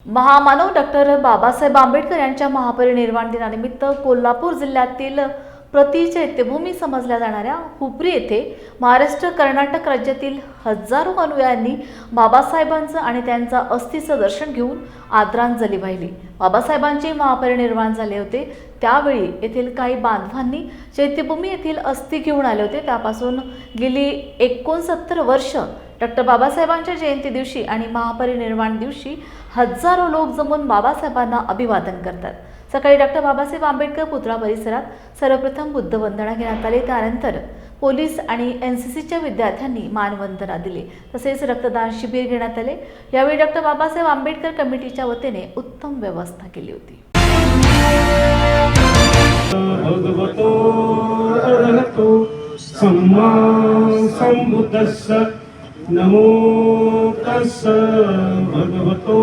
महामानव डॉक्टर बाबासाहेब आंबेडकर यांच्या महापरिनिर्वाण दिनानिमित्त कोल्हापूर जिल्ह्यातील चैत्यभूमी समजल्या जाणाऱ्या हुपरी येथे महाराष्ट्र कर्नाटक राज्यातील हजारो अनुयायांनी बाबासाहेबांचं आणि त्यांच्या अस्थीचं दर्शन घेऊन आदरांजली वाहिली। बाबासाहेबांचे महापरिनिर्वाण झाले होते त्यावेळी येथील काही बांधवांनी चैत्यभूमी येथील अस्थी घेऊन आले होते। त्यापासून गेली 69 वर्ष डॉक्टर बाबासाहेबांच्या जयंती दिवशी आणि महापरिनिर्वाण दिवशी हजारो लोक जमून बाबासाहेबांना अभिवादन करतात। सकाळी डॉक्टर बाबासाहेब आंबेडकर पुतळा परिसरात सर्वप्रथम बुद्धवंदना घेण्यात आली। त्यानंतर पोलीस आणि एनसीसीच्या विद्यार्थ्यांनी मानवंदना दिली। तसेच रक्तदान शिबिर घेण्यात आले। यावेळी डॉक्टर बाबासाहेब आंबेडकर कमिटीच्या वतीने उत्तम व्यवस्था केली होती। भगवतो अरहतो सम्मा संबुद्धस्स नमो तस्स भगवतो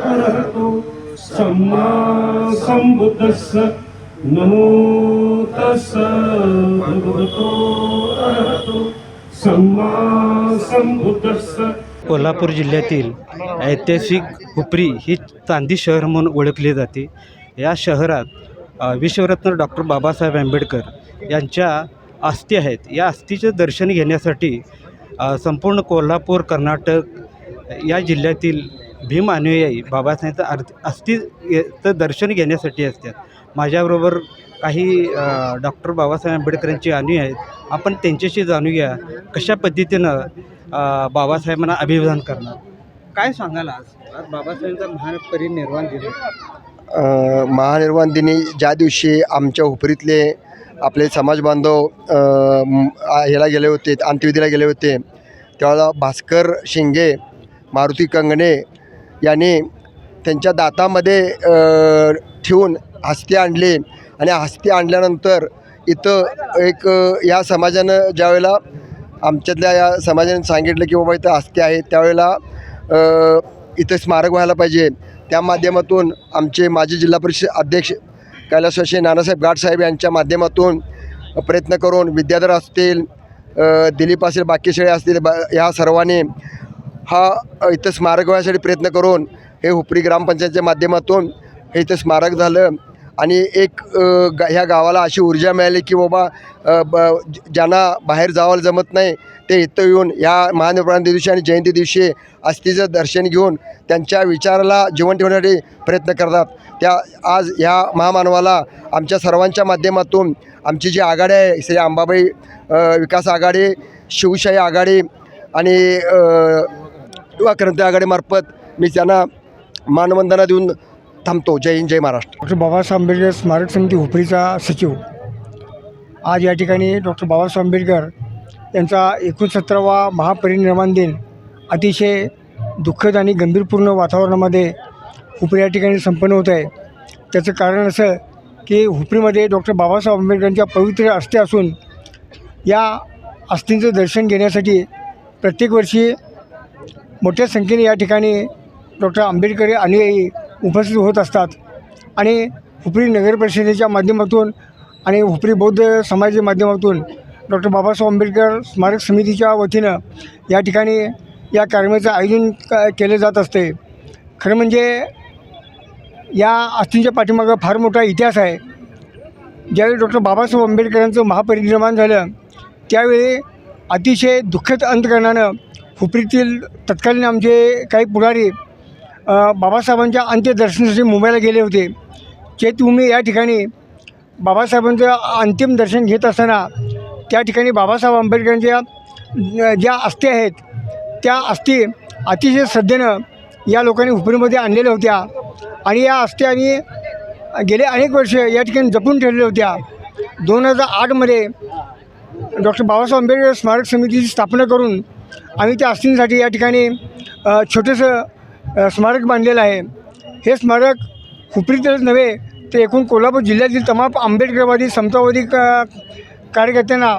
अरहतो सम्मा संबुद्धस्स नमो तस्स भगवतो अरहतो सम्मा संबुद्धस्स। कोल्हापूर जिल्ह्यातील ऐतिहासिक हुपरी ही चांदी शहर म्हणून ओळखले जाते। या शहरात विश्वरत्न डॉक्टर बाबासाहेब आंबेडकर यांच्या अस्थी आहेत। या अस्थीचे दर्शन घेण्यासाठी संपूर्ण कोल्हापूर कर्नाटक या जिल्ह्यातील भीम अनुयायी बाबासाहेबांचं अस्थीचं दर्शन घेण्यासाठी असतात। माझ्याबरोबर काही डॉक्टर बाबासाहेब आंबेडकरांचे अनुयायी आहेत। आपण त्यांच्याशी जाणूया कशा पद्धतीनं बाबासाहेबांना अभिवादन करणार। काय सांगाल आज बाबासाहेबांचा महापरिनिर्वाण दिन? महानिर्वाण दिनी ज्या दिवशी आमच्या हुपरीतले आपले समाज बांधव ह्याला गेले होते, अंत्यविधीला गेले होते, त्यावेळेला भास्कर शिंगे, मारुती कंगणे यांनी त्यांच्या दातामध्ये ठेवून हस्ती आणली आणि हस्ती आणल्यानंतर इथं एक या समाजानं ज्यावेळेला आमच्यातल्या या समाजाने सांगितलं की बाबा इथं हस्ती आहे, त्यावेळेला इथं स्मारक व्हायला पाहिजे। त्या माध्यमातून आमचे माजी जिल्हा परिषद अध्यक्ष कैलासवासी नानासाहेब गाडसाहेब यांच्या माध्यमातून प्रयत्न करून विद्याधर असतील, दिलीप असेल, बाकी सगळे असतील, ह्या सर्वांनी हा इथं स्मारक व्हायसाठी प्रयत्न करून हे हुपरी ग्रामपंचायतीच्या माध्यमातून हे इथं स्मारक झालं। आणि एक ह्या गावाला अशी ऊर्जा मिळाली की बाबा ज्यांना बाहेर जावायला जमत नाही ते इथं येऊन या महानिर्वाण दिवशी आणि जयंती दिवशी अस्थीचं दर्शन घेऊन त्यांच्या विचाराला जीवन ठेवण्यासाठी प्रयत्न करतात। त्या आज ह्या महामानवाला आमच्या सर्वांच्या माध्यमातून आमची जी आघाडी आहे, श्री अंबाबाई विकास आघाडी, शिवशाही आघाडी आणि युवा क्रांती आघाडीमार्फत मी त्यांना मानवंदना देऊन थांबतो। जय हिंद, जय महाराष्ट्र। डॉक्टर बाबासाहेब आंबेडकर स्मारक समिती हुपरीचा सचिव आज या ठिकाणी डॉक्टर बाबासाहेब आंबेडकर यांचा 69वा महापरिनिर्वाण दिन अतिशय दुःखद आणि गंभीरपूर्ण वातावरणामध्ये हुपरी या ठिकाणी संपन्न होत आहे। त्याचं कारण असं की हुपरीमध्ये डॉक्टर बाबासाहेब आंबेडकरांच्या पवित्र अस्थी असून या अस्थींचं दर्शन घेण्यासाठी प्रत्येक वर्षी मोठ्या संख्येने या ठिकाणी डॉक्टर आंबेडकर अनुयायी उपस्थित होत असतात। आणि हुपरी नगर परिषदेच्या माध्यमातून आणि हुपरी बौद्ध समाजाच्या माध्यमातून डॉक्टर बाबासाहेब आंबेडकर स्मारक समितीच्या वतीनं या ठिकाणी या कार्यक्रमाचं आयोजन केले जात असते। खरं म्हणजे या अस्थींच्या पाठीमागं फार मोठा इतिहास आहे। ज्यावेळी डॉक्टर बाबासाहेब आंबेडकरांचं महापरिनिर्वाण झालं त्यावेळी अतिशय दुःखद अंतकरणानं हुपरीतील तत्कालीन आमचे काही पुढारी बाबासाहेबांच्या अंत्यदर्शनासाठी मुंबईला गेले होते। चैत्यभूमी या ठिकाणी बाबासाहेबांचं अंतिम दर्शन घेत असताना त्या ठिकाणी बाबासाहेब आंबेडकरांच्या ज्या अस्थी आहेत त्या अस्थी अतिशय श्रद्धेनं या लोकांनी हुपरीमध्ये आणलेल्या होत्या आणि या अस्थी आम्ही गेले अनेक वर्ष या ठिकाणी जपून ठेवलेल्या होत्या। 2008मध्ये डॉक्टर बाबासाहेब आंबेडकर स्मारक समितीची स्थापना करून आम्ही त्या अस्थींसाठी या ठिकाणी छोटंसं स्मारक बांधलेलं आहे। हे स्मारक हुपरीतच नव्हे तर एकूण कोल्हापूर जिल्ह्यातील तमाम आंबेडकरवादी समतावादी कार्यकर्त्यांना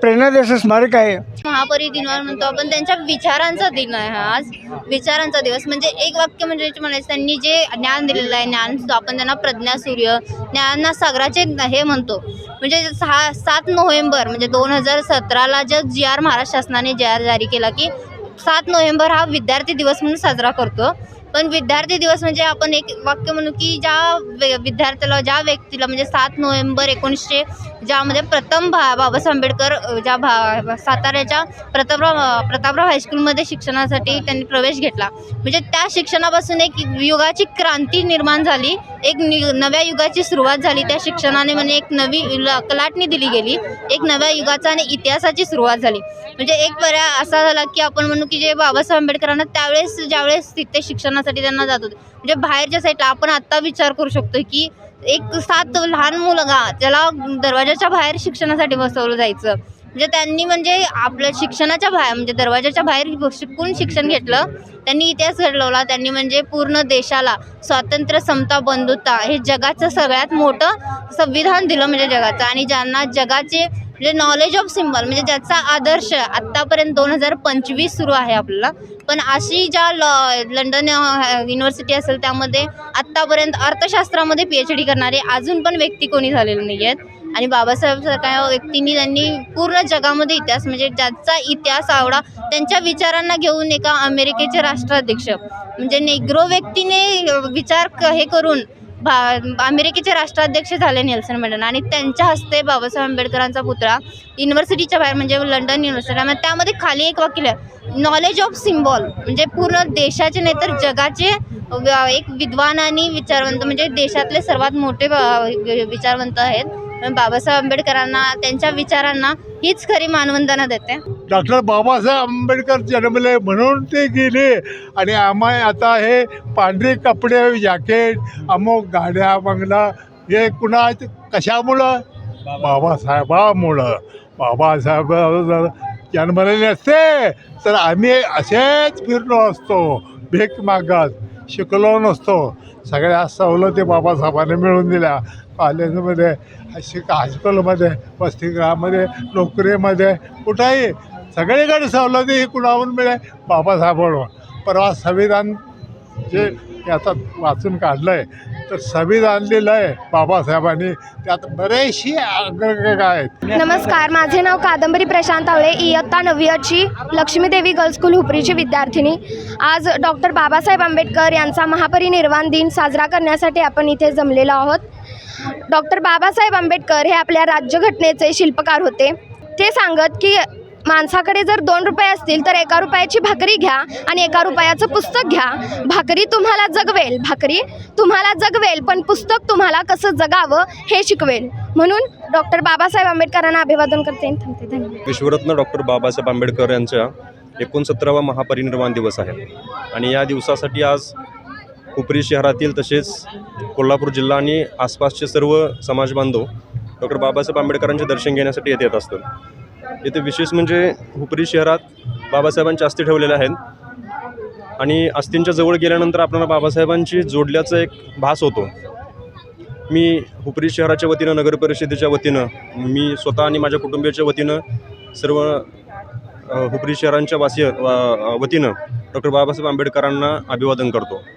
प्रेरणादायी स्मारक आहे। महापरिनिर्वाण म्हणतो आपण, त्यांच्या विचारांचा दिन आहे हा। आज विचारांचा दिवस म्हणजे एक वाक्य म्हणजे म्हणायचं त्यांनी जे ज्ञान दिलेलं आहे, ज्ञान आपण त्यांना प्रज्ञासूर्य ज्ञानासागराचे हे म्हणतो। म्हणजे 7 नोव्हेंबर म्हणजे 2017ला जो महाराष्ट्र शासनाने जारी केला की 7 नोव्हेंबर हा विद्यार्थी दिवस म्हणून साजरा करतो। पण विद्यार्थी दिवस म्हणजे आपण एक वाक्य म्हणू की ज्या विद्यार्थ्याला, ज्या व्यक्तीला म्हणजे 7 नोव्हेंबर 1900 ज्यामध्ये प्रथम बाबासाहेब आंबेडकर साताऱ्याच्या प्रतापराव हायस्कूलमध्ये शिक्षणासाठी त्यांनी प्रवेश घेतला, म्हणजे त्या शिक्षणापासून एक युगाची क्रांती निर्माण झाली, एक नव्या युगाची सुरुवात झाली त्या शिक्षणाने. म्हणजे एक नवी कलाटणी दिली गेली, एक नव्या युगाचा आणि इतिहासाची सुरुवात झाली. म्हणजे एक पर्याय असा झाला की आपण म्हणू की जे बाबासाहेब आंबेडकरांना ज्यावेळेस तिथे शिक्षणासाठी त्यांना जात होते, म्हणजे बाहेरच्या साईडला आपण आत्ता विचार करू शकतो की एक 7 लहान मुलगा त्याला दरवाजाच्या बाहेर शिक्षणासाठी बसवलं जायचं. म्हणजे त्यांनी म्हणजे आपल्या शिक्षणाच्या बाहेर म्हणजे दरवाजाच्या बाहेर शिकून शिक्षण घेतलं. त्यांनी इतिहास घडवला. त्यांनी म्हणजे पूर्ण देशाला स्वातंत्र्य, समता, बंधुता हे जगाचं सगळ्यात मोठं संविधान दिलं म्हणजे जगाचं. आणि ज्यांना जगाचे म्हणजे नॉलेज ऑफ सिम्बॉल म्हणजे ज्याचा आदर्श आत्तापर्यंत 2025 सुरू आहे आपल्याला, पण अशी ज्या लंडन युनिव्हर्सिटी असेल त्यामध्ये आत्तापर्यंत अर्थशास्त्रामध्ये PhD करणारे अजून पण व्यक्ती कोणी झालेले नाही आहेत. आणि बाबासाहेब सारख्या व्यक्तींनी त्यांनी पूर्ण जगामध्ये इतिहास म्हणजे ज्याचा इतिहास आवडा त्यांच्या विचारांना घेऊन एका अमेरिकेचे राष्ट्राध्यक्ष म्हणजे नेग्रो व्यक्तीने विचार हे करून अमेरिकेचे राष्ट्राध्यक्ष झाले नेल्सन मंडेला. आणि त्यांच्या हस्ते बाबासाहेब आंबेडकरांचा पुतळा युनिव्हर्सिटीच्या बाहेर म्हणजे लंडन युनिव्हर्सिटी, त्यामध्ये खाली एक वाक्य आहे, नॉलेज ऑफ सिम्बॉल म्हणजे पूर्ण देशाचे नाही तर जगाचे एक विद्वान आणि विचारवंत म्हणजे देशातले सर्वात मोठे विचारवंत आहेत. बाबासाहेब आंबेडकरांना त्यांच्या विचारांना हीच खरी मानवंदना देते. डॉक्टर बाबासाहेब आंबेडकर जन्मले म्हणून ते गेले आणि आम्हाला आता हे पांढरे कपडे, जॅकेट, अमुक गाड्या, बंगला हे कुणा कशामुळं? बाबासाहेबामुळं. बाबासाहेब जन्मले नसते तर आम्ही असेच फिरलो असतो, भीक मागत, शिकलो नसतो. सगळ्या सवलती बाबासाहेबांनी मिळवून दिल्या. कॉलेजमध्ये, हायस्कूलमध्ये, वसतिगृहामध्ये, नोकरीमध्ये, कुठंही सगळीकडे सवलती ही कुणाहून मिळे? बाबासाहेबांवर. परवा संविधान जे आता वाचून काढलं आहे तर संविधान लिहिलं आहे बाबासाहेबांनी, त्यात बरेचशी अग्रगण्य आहेत. नमस्कार, माझे नाव कादंबरी प्रशांत आवळे, इयत्ता 9वीची लक्ष्मीदेवी गर्ल्स स्कूल हुपरीची विद्यार्थिनी. आज डॉक्टर बाबासाहेब आंबेडकर यांचा महापरिनिर्वाण दिन साजरा करण्यासाठी आपण इथे जमलेलो आहोत. डॉक्टर बाबासाहेब आंबेडकर हे आपल्या राज्यघटनेचे शिल्पकार होते. ते सांगत की माणसाकडे जर 2 रुपये असतील तर 1 रुपयाची भाकरी घ्या आणि 1 रुपयाचं पुस्तक घ्या. भाकरी तुम्हाला जगवेल पण पुस्तक तुम्हाला कसं जगावं हे शिकवेल. म्हणून डॉक्टर बाबासाहेब आंबेडकरांना अभिवादन करते. धन्यवाद. विश्वरत्न डॉक्टर बाबासाहेब आंबेडकर यांच्या 69वा महापरिनिर्वाण दिवस आहे आणि या दिवसासाठी आज हुपरी शहरातील तसेच कोल्हापूर जिल्हा आणि आसपासचे सर्व समाज बांधव डॉक्टर बाबासाहेब आंबेडकरांचे दर्शन घेण्यासाठी येत असतात. इथे विशेष म्हणजे हुपरी शहरात बाबासाहेबांच्या अस्थी ठेवलेल्या आहेत आणि अस्थींच्या जवळ गेल्यानंतर आपल्याला बाबासाहेबांची जोडल्याचा एक भास होतो. मी हुपरी शहराच्या वतीनं, नगर परिषदेच्या वतीनं, मी स्वतः आणि माझ्या कुटुंबियाच्या वतीनं, सर्व हुपरी शहरांच्या वतीनं डॉक्टर बाबासाहेब आंबेडकरांना अभिवादन करतो.